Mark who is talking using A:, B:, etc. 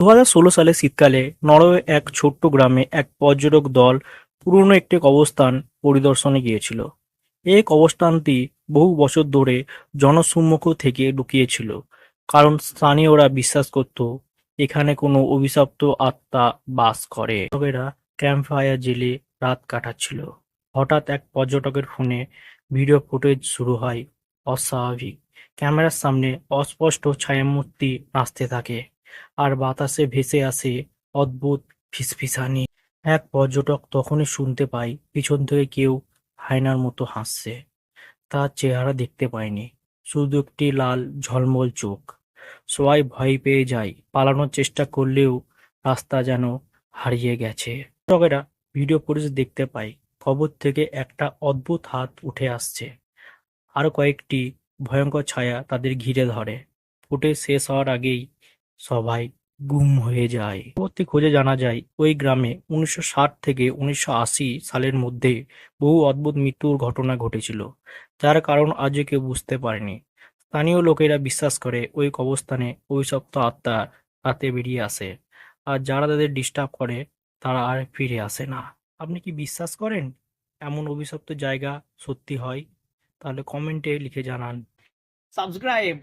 A: 2016 সালে শীতকালে নরওয়ে এক ছোট্ট গ্রামে এক পর্যটক দল পুরনো একটি কবরস্থান পরিদর্শনে গিয়েছিল। এই কবরস্থানটি বহু বছর ধরে জনসম্মুখ থেকে লুকিয়ে ছিল, কারণ স্থানীয়রা বিশ্বাস করত এখানে কোনো অভিশপ্ত আত্মা বাস করে। পর্যটকেরা ক্যাম্প ফায়ার জেলে রাত কাটাচ্ছিল। হঠাৎ এক পর্যটকের ফোনে ভিডিও ফুটেজ শুরু হয় অস্বাভাবিক। ক্যামেরার সামনে অস্পষ্ট ছায়ামূর্তি নাচতে থাকে, আর বাতাসে ভেসে আসে অদ্ভুত ফিসফিসানি। এক পর্যটক তখনই শুনতে পায় পিছন থেকে কেউ হায়নার মতো হাসছে। তার চেহারা দেখতে পায়নি, শুধু একটি লাল ঝলমল চোখ। সবাই ভয় পেয়ে যায়, পালানোর চেষ্টা করলেও রাস্তা যেন হারিয়ে গেছে। পর্যটকেরা ভিডিও ফুটেজ দেখতে পায় কবর থেকে একটা অদ্ভুত হাত উঠে আসছে, আরো কয়েকটি ভয়ঙ্কর ছায়া তাদের ঘিরে ধরে। ফুটেজ শেষ হওয়ার আগেই সবাই গুম হয়ে যায়। পরবর্তী খোঁজে জানা যায় ওই গ্রামে 1960 থেকে 1980 সালের মধ্যে বহু অদ্ভুত মৃত্যুর ঘটনা ঘটেছিল, যার কারণ আজও কেউ বুঝতে পারেনি। স্থানীয় লোকেরা বিশ্বাস করে ওই কবরস্থানে অভিশপ্ত আত্মা রাতে বেরিয়ে আসে, আর যারা তাদের ডিস্টার্ব করে তারা আর ফিরে আসে না। আপনি কি বিশ্বাস করেন এমন অভিশপ্ত জায়গা সত্যি হয়? তাহলে কমেন্টে লিখে জানান। সাবস্ক্রাইব।